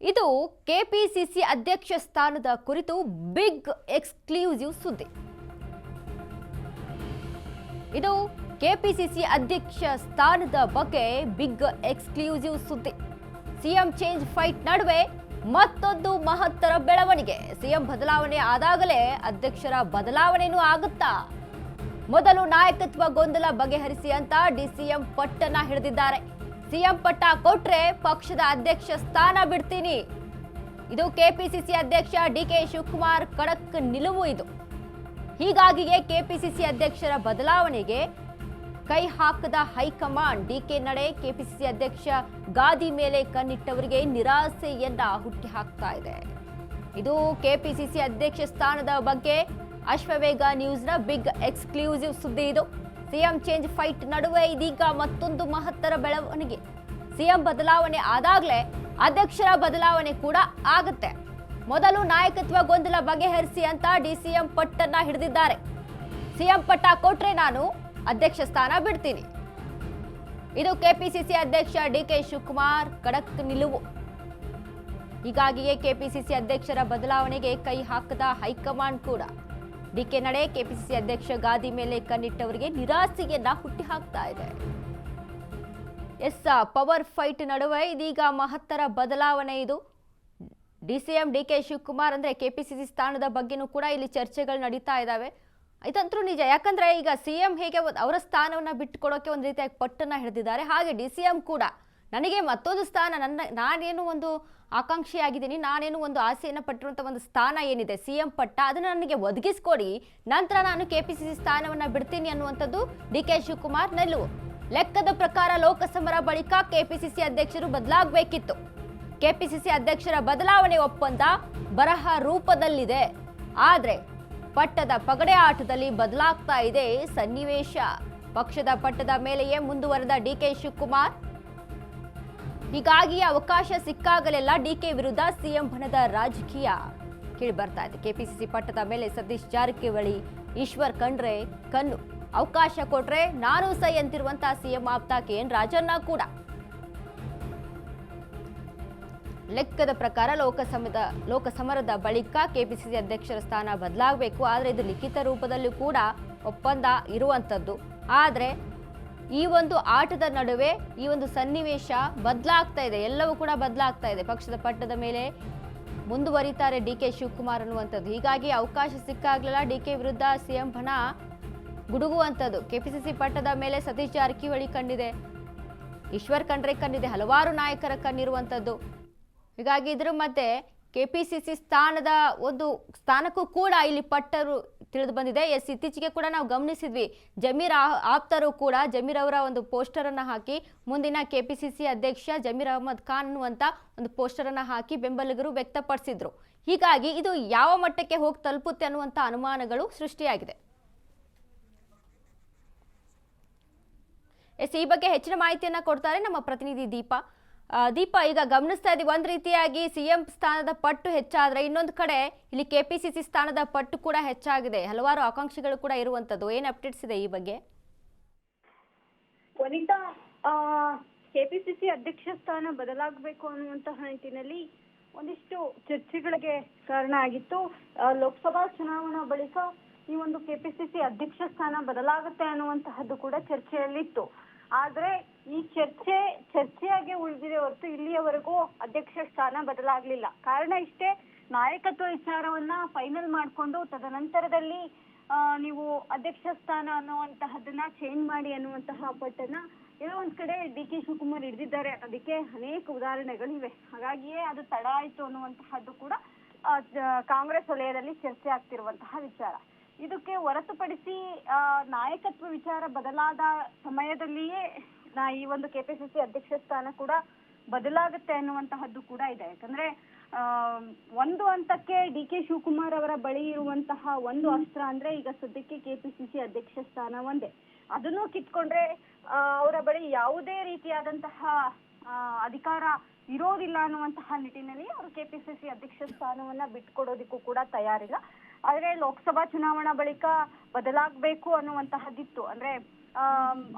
ಇದು ಕೆಪಿಸಿಸಿ ಅಧ್ಯಕ್ಷ ಸ್ಥಾನದ ಕುರಿತು ಬಿಗ್ ಎಕ್ಸ್ಕ್ಲೂಸಿವ್ ಸುದ್ದಿ. ಇದು ಕೆಪಿಸಿಸಿ ಅಧ್ಯಕ್ಷ ಸ್ಥಾನದ ಬಗ್ಗೆ ಬಿಗ್ ಎಕ್ಸ್ಕ್ಲೂಸಿವ್ ಸುದ್ದಿ. ಸಿಎಂ ಚೇಂಜ್ ಫೈಟ್ ನಡುವೆ ಮತ್ತೊಂದು ಮಹತ್ತರ ಬೆಳವಣಿಗೆ. ಸಿಎಂ ಬದಲಾವಣೆ ಆದಾಗಲೇ ಅಧ್ಯಕ್ಷರ ಬದಲಾವಣೆನೂ ಆಗುತ್ತಾ? ಮೊದಲು ನಾಯಕತ್ವ ಗೊಂದಲ ಬಗೆಹರಿಸಿ ಅಂತ ಡಿಸಿಎಂ ಪಟ್ಟನ್ನ ಹಿಡಿದಿದ್ದಾರೆ. ಸಿಎಂ ಪಟ್ಟ ಕೊಟ್ರೆ ಪಕ್ಷದ ಅಧ್ಯಕ್ಷ ಸ್ಥಾನ ಬಿಡ್ತೀನಿ. ಇದು ಕೆಪಿಸಿಸಿ ಅಧ್ಯಕ್ಷ ಡಿಕೆ ಶಿವಕುಮಾರ್ ಖಡಕ್ ನಿಲುವು. ಇದು ಹೀಗಾಗಿಯೇ ಕೆಪಿಸಿಸಿ ಅಧ್ಯಕ್ಷರ ಬದಲಾವಣೆಗೆ ಕೈ ಹಾಕದ ಹೈಕಮಾಂಡ್. ಡಿಕೆ ನಡೆ ಕೆಪಿಸಿಸಿ ಅಧ್ಯಕ್ಷ ಗಾದಿ ಮೇಲೆ ಕಣ್ಣಿಟ್ಟವರಿಗೆ ನಿರಾಸೆಯನ್ನ ಹುಟ್ಟಿ ಹಾಕ್ತಾ ಇದೆ. ಇದು ಕೆಪಿಸಿಸಿ ಅಧ್ಯಕ್ಷ ಸ್ಥಾನದ ಬಗ್ಗೆ ಅಶ್ವವೇಗ ನ್ಯೂಸ್ನ ಬಿಗ್ ಎಕ್ಸ್ಕ್ಲೂಸಿವ್ ಸುದ್ದಿ. ಇದು ಸಿಎಂ ಚೇಂಜ್ ಫೈಟ್ ನಡುವೆ ಇದೀಗ ಮತ್ತೊಂದು ಮಹತ್ತರ ಬೆಳವಣಿಗೆ. ಸಿಎಂ ಬದಲಾವಣೆ ಆದಾಗಲೇ ಅಧ್ಯಕ್ಷರ ಬದಲಾವಣೆ ಕೂಡ ಆಗುತ್ತೆ. ಮೊದಲು ನಾಯಕತ್ವ ಗೊಂದಲ ಬಗೆಹರಿಸಿ ಅಂತ ಡಿಸಿಎಂ ಪಟ್ಟನ್ನ ಹಿಡಿದಿದ್ದಾರೆ. ಸಿಎಂ ಪಟ್ಟ ಕೊಟ್ರೆ ನಾನು ಅಧ್ಯಕ್ಷ ಸ್ಥಾನ ಬಿಡ್ತೀನಿ. ಇದು ಕೆಪಿಸಿಸಿ ಅಧ್ಯಕ್ಷ ಡಿಕೆ ಶಿವಕುಮಾರ್ ಖಡಕ್ ನಿಲುವು. ಹೀಗಾಗಿಯೇ ಕೆಪಿಸಿಸಿ ಅಧ್ಯಕ್ಷರ ಬದಲಾವಣೆಗೆ ಕೈ ಹಾಕದ ಹೈಕಮಾಂಡ್ ಕೂಡ. ಡಿಕೆ ನಡೆ ಕೆಪಿಸಿಸಿ ಅಧ್ಯಕ್ಷ ಗಾದಿ ಮೇಲೆ ಕಣ್ಣಿಟ್ಟವರಿಗೆ ನಿರಾಸೆಯನ್ನ ಹುಟ್ಟಿ ಹಾಕ್ತಾ ಇದೆ. ಪವರ್ ಫೈಟ್ ನಡುವೆ ಇದೀಗ ಮಹತ್ತರ ಬದಲಾವಣೆ. ಇದು ಡಿಸಿಎಂ ಡಿಕೆ ಶಿವಕುಮಾರ್ ಅಂದ್ರೆ ಕೆಪಿಸಿಸಿ ಸ್ಥಾನದ ಬಗ್ಗೆನೂ ಕೂಡ ಇಲ್ಲಿ ಚರ್ಚೆಗಳು ನಡೀತಾ ಇದ್ದಾವೆ. ಇದಂತೂ ನಿಜ. ಯಾಕಂದ್ರೆ ಈಗ ಸಿಎಂ ಹೇಗೆ ಅವರ ಸ್ಥಾನವನ್ನ ಬಿಟ್ಟುಕೊಡೋಕೆ ಒಂದು ರೀತಿಯಾಗಿ ಪಟ್ಟನ್ನ ಹಿಡಿದಿದ್ದಾರೆ, ಹಾಗೆ ಡಿಸಿಎಂ ಕೂಡ ನನಗೆ ಮತ್ತೊಂದು ಸ್ಥಾನ, ನಾನೇನು ಒಂದು ಆಕಾಂಕ್ಷಿಯಾಗಿದ್ದೀನಿ, ನಾನೇನು ಒಂದು ಆಸೆಯನ್ನು ಪಟ್ಟಿರುವಂಥ ಒಂದು ಸ್ಥಾನ ಏನಿದೆ ಸಿಎಂ ಪಟ್ಟ, ಅದನ್ನು ನನಗೆ ಒದಗಿಸ್ಕೊಡಿ, ನಂತರ ನಾನು ಕೆಪಿಸಿಸಿ ಸ್ಥಾನವನ್ನು ಬಿಡ್ತೀನಿ ಅನ್ನುವಂಥದ್ದು ಡಿಕೆ ಶಿವಕುಮಾರ್ ನಿಲುವು. ಲೆಕ್ಕದ ಪ್ರಕಾರ ಲೋಕಸಮರ ಬಳಿಕ ಕೆಪಿಸಿಸಿ ಅಧ್ಯಕ್ಷರು ಬದಲಾಗಬೇಕಿತ್ತು. ಕೆಪಿಸಿಸಿ ಅಧ್ಯಕ್ಷರ ಬದಲಾವಣೆ ಒಪ್ಪಂದ ಬರಹ ರೂಪದಲ್ಲಿದೆ. ಆದ್ರೆ ಪಟ್ಟದ ಪಗಡೆ ಆಟದಲ್ಲಿ ಬದಲಾಗ್ತಾ ಇದೆ ಸನ್ನಿವೇಶ. ಪಕ್ಷದ ಪಟ್ಟದ ಮೇಲೆಯೇ ಮುಂದುವರೆದ ಡಿಕೆ ಶಿವಕುಮಾರ್. ಹೀಗಾಗಿ ಅವಕಾಶ ಸಿಕ್ಕಾಗಲೆಲ್ಲ ಡಿಕೆ ವಿರುದ್ಧ ಸಿಎಂ ಬಣದ ರಾಜಕೀಯ ಕೇಳಿ ಬರ್ತಾ ಇದೆ. ಕೆಪಿಸಿಸಿ ಪಟ್ಟದ ಮೇಲೆ ಸತೀಶ್ ಜಾರಕಿಹೊಳಿ, ಈಶ್ವರ್ ಖಂಡ್ರೆ ಕಣ್ಣು. ಅವಕಾಶ ಕೊಟ್ರೆ ನಾನು ಸೈ ಅಂತಿರುವಂತಹ ಸಿಎಂ ಆಪ್ತ ಕೆಎನ್ ರಾಜಣ್ಣ ಕೂಡ. ಲೆಕ್ಕದ ಪ್ರಕಾರ ಲೋಕಸಮರದ ಬಳಿಕ ಕೆಪಿಸಿಸಿ ಅಧ್ಯಕ್ಷರ ಸ್ಥಾನ ಬದಲಾಗಬೇಕು. ಆದರೆ ಇದು ಲಿಖಿತ ರೂಪದಲ್ಲೂ ಕೂಡ ಒಪ್ಪಂದ ಇರುವಂಥದ್ದು. ಆದರೆ ಈ ಒಂದು ಆಟದ ನಡುವೆ ಈ ಒಂದು ಸನ್ನಿವೇಶ ಬದಲಾಗ್ತಾ ಇದೆ, ಎಲ್ಲವೂ ಕೂಡ ಬದಲಾಗ್ತಾ ಇದೆ. ಪಕ್ಷದ ಪಟ್ಟದ ಮೇಲೆ ಮುಂದುವರಿತಾರೆ ಡಿಕೆ ಶಿವಕುಮಾರ್ ಅನ್ನುವಂಥದ್ದು. ಹೀಗಾಗಿ ಅವಕಾಶ ಸಿಕ್ಕಾಗಲೆಲ್ಲ ಡಿಕೆ ವಿರುದ್ಧ ಸಿಎಂ ಬಣ ಗುಡುಗುವಂಥದ್ದು. ಕೆಪಿಸಿಸಿ ಪಟ್ಟದ ಮೇಲೆ ಸತೀಶ್ ಜಾರಕಿಹೊಳಿ ಕಣ್ಣಿದೆ, ಈಶ್ವರ್ ಖಂಡ್ರೆ ಕಣ್ಣಿದೆ, ಹಲವಾರು ನಾಯಕರ ಕಣ್ಣಿರುವಂಥದ್ದು. ಹೀಗಾಗಿ ಇದರ ಮಧ್ಯೆ ಕೆಪಿಸಿಸಿ ಸ್ಥಾನದ ಒಂದು ಸ್ಥಾನಕ್ಕೂ ಕೂಡ ಇಲ್ಲಿ ಪಟ್ಟರು ತಿಳಿದು ಬಂದಿದೆ. ಇತ್ತೀಚೆಗೆ ಕೂಡ ನಾವು ಗಮನಿಸಿದ್ವಿ, ಜಮೀರ್ ಆಪ್ತರು ಕೂಡ ಜಮೀರ್ ಅವರ ಒಂದು ಪೋಸ್ಟರ್ ಅನ್ನ ಹಾಕಿ ಮುಂದಿನ ಕೆಪಿಸಿಸಿ ಅಧ್ಯಕ್ಷ ಜಮೀರ್ ಅಹಮದ್ ಖಾನ್ ಅನ್ನುವಂತ ಒಂದು ಪೋಸ್ಟರ್ ಅನ್ನ ಹಾಕಿ ಬೆಂಬಲಿಗರು ವ್ಯಕ್ತಪಡಿಸಿದ್ರು. ಹೀಗಾಗಿ ಇದು ಯಾವ ಮಟ್ಟಕ್ಕೆ ಹೋಗಿ ತಲುಪುತ್ತೆ ಅನ್ನುವಂತ ಅನುಮಾನಗಳು ಸೃಷ್ಟಿಯಾಗಿದೆ. ಈ ಬಗ್ಗೆ ಹೆಚ್ಚಿನ ಮಾಹಿತಿಯನ್ನ ಕೊಡ್ತಾರೆ ನಮ್ಮ ಪ್ರತಿನಿಧಿ ದೀಪಾ. ಈಗ ಗಮನಿಸ್ತಾ ಇದ್ದೀವಿ, ಒಂದ್ ರೀತಿಯಾಗಿ ಸಿಎಂ ಸ್ಥಾನದ ಪಟ್ಟು ಹೆಚ್ಚಾದ್ರೆ ಇನ್ನೊಂದು ಕಡೆ ಇಲ್ಲಿ ಕೆಪಿಸಿಸಿ ಸ್ಥಾನದ ಪಟ್ಟು ಕೂಡ ಹೆಚ್ಚಾಗಿದೆ. ಹಲವಾರು ಆಕಾಂಕ್ಷಿಗಳು ಕೂಡ ಇರುವಂತದ್ದು. ಏನ್ ಅಪ್ಡೇಟ್ಸ್ ಇದೆ ಈ ಬಗ್ಗೆ? ವನಿತಾ, ಕೆಪಿಸಿಸಿ ಅಧ್ಯಕ್ಷ ಸ್ಥಾನ ಬದಲಾಗಬೇಕು ಅನ್ನುವಂತಹ ನಿಟ್ಟಿನಲ್ಲಿ ಒಂದಿಷ್ಟು ಚರ್ಚೆಗಳಿಗೆ ಕಾರಣ ಆಗಿತ್ತು. ಲೋಕಸಭಾ ಚುನಾವಣಾ ಬಳಿಕ ಈ ಒಂದು ಕೆಪಿಸಿಸಿ ಅಧ್ಯಕ್ಷ ಸ್ಥಾನ ಬದಲಾಗುತ್ತೆ ಅನ್ನುವಂತಹದ್ದು ಕೂಡ ಚರ್ಚೆಯಲ್ಲಿತ್ತು. ಆದ್ರೆ ಈ ಚರ್ಚೆಯಾಗಿ ಉಳಿದಿದೆ ಹೊರತು ಇಲ್ಲಿಯವರೆಗೂ ಅಧ್ಯಕ್ಷ ಸ್ಥಾನ ಬದಲಾಗ್ಲಿಲ್ಲ. ಕಾರಣ ಇಷ್ಟೇ, ನಾಯಕತ್ವ ವಿಚಾರವನ್ನ ಫೈನಲ್ ಮಾಡ್ಕೊಂಡು ತದನಂತರದಲ್ಲಿ ನೀವು ಅಧ್ಯಕ್ಷ ಸ್ಥಾನ ಅನ್ನುವಂತಹದನ್ನ ಚೇಂಜ್ ಮಾಡಿ ಅನ್ನುವಂತಹ ಪಟ್ಟನ್ನ ಎಲ್ಲೋ ಒಂದ್ ಕಡೆ ಡಿಕೆ ಶಿವಕುಮಾರ್ ಹಿಡಿದಿದ್ದಾರೆ. ಅದಕ್ಕೆ ಅನೇಕ ಉದಾಹರಣೆಗಳಿವೆ. ಹಾಗಾಗಿಯೇ ಅದು ತಡ ಆಯ್ತು ಅನ್ನುವಂತಹದ್ದು ಕೂಡ ಕಾಂಗ್ರೆಸ್ ವಲಯದಲ್ಲಿ ಚರ್ಚೆ ಆಗ್ತಿರುವಂತಹ ವಿಚಾರ. ಇದಕ್ಕೆ ಹೊರತುಪಡಿಸಿ ನಾಯಕತ್ವ ವಿಚಾರ ಬದಲಾದ ಸಮಯದಲ್ಲಿಯೇ ಈ ಒಂದು ಕೆಪಿಸಿಸಿ ಅಧ್ಯಕ್ಷ ಸ್ಥಾನ ಕೂಡ ಬದಲಾಗುತ್ತೆ ಅನ್ನುವಂತಹದ್ದು ಕೂಡ ಇದೆ. ಯಾಕಂದ್ರೆ ಒಂದು ಹಂತಕ್ಕೆ ಡಿಕೆ ಶಿವಕುಮಾರ್ ಅವರ ಬಳಿ ಇರುವಂತಹ ಒಂದು ಅಸ್ತ್ರ ಅಂದ್ರೆ ಈಗ ಸದ್ಯಕ್ಕೆ ಕೆಪಿಸಿಸಿ ಅಧ್ಯಕ್ಷ ಸ್ಥಾನ ಒಂದೇ. ಅದನ್ನು ಕಿತ್ಕೊಂಡ್ರೆ ಅವರ ಬಳಿ ಯಾವುದೇ ರೀತಿಯಾದಂತಹ ಅಧಿಕಾರ ಇರೋದಿಲ್ಲ ಅನ್ನುವಂತಹ ನಿಟ್ಟಿನಲ್ಲಿ ಅವರು ಕೆಪಿಸಿಸಿ ಅಧ್ಯಕ್ಷ ಸ್ಥಾನವನ್ನ ಬಿಟ್ಕೊಡೋದಿಕ್ಕೂ ಕೂಡ ತಯಾರಿಲ್ಲ. ಆದ್ರೆ ಲೋಕಸಭಾ ಚುನಾವಣಾ ಬಳಿಕ ಬದಲಾಗಬೇಕು ಅನ್ನುವಂತಹದ್ದಿತ್ತು. ಅಂದ್ರೆ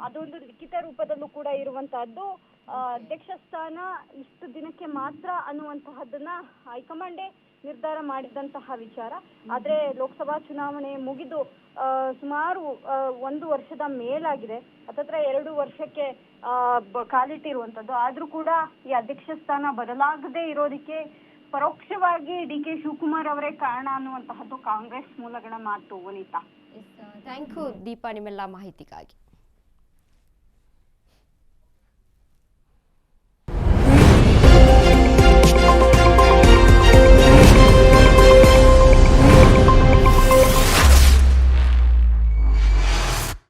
ಅದೊಂದು ಲಿಖಿತ ರೂಪದಲ್ಲೂ ಕೂಡ ಇರುವಂತಹದ್ದು ಅಧ್ಯಕ್ಷ ಸ್ಥಾನ ಇಷ್ಟು ದಿನಕ್ಕೆ ಮಾತ್ರ ಅನ್ನುವಂತಹದ್ದನ್ನ ಹೈಕಮಾಂಡೇ ನಿರ್ಧಾರ ಮಾಡಿದಂತಹ ವಿಚಾರ. ಆದ್ರೆ ಲೋಕಸಭಾ ಚುನಾವಣೆ ಮುಗಿದು ಸುಮಾರು 1 ವರ್ಷದ ಮೇಲಾಗಿದೆ, ಹತ್ತತ್ರ 2 ವರ್ಷಕ್ಕೆ ಕಾಲಿಟ್ಟಿರುವಂತದ್ದು. ಆದ್ರೂ ಕೂಡ ಈ ಅಧ್ಯಕ್ಷ ಸ್ಥಾನ ಬದಲಾಗದೆ ಇರೋದಕ್ಕೆ ಪರೋಕ್ಷವಾಗಿ DK ಶಿವಕುಮಾರ್ ಅವರೇ ಕಾರಣ ಅನ್ನುವಂತಹದ್ದು ಕಾಂಗ್ರೆಸ್ ಮೂಲಗಳ ಮಾತು. ವನಿತಾ, ಥ್ಯಾಂಕ್ ಯು ದೀಪಾ ನಿಮ್ಮೆಲ್ಲ ಮಾಹಿತಿಗಾಗಿ.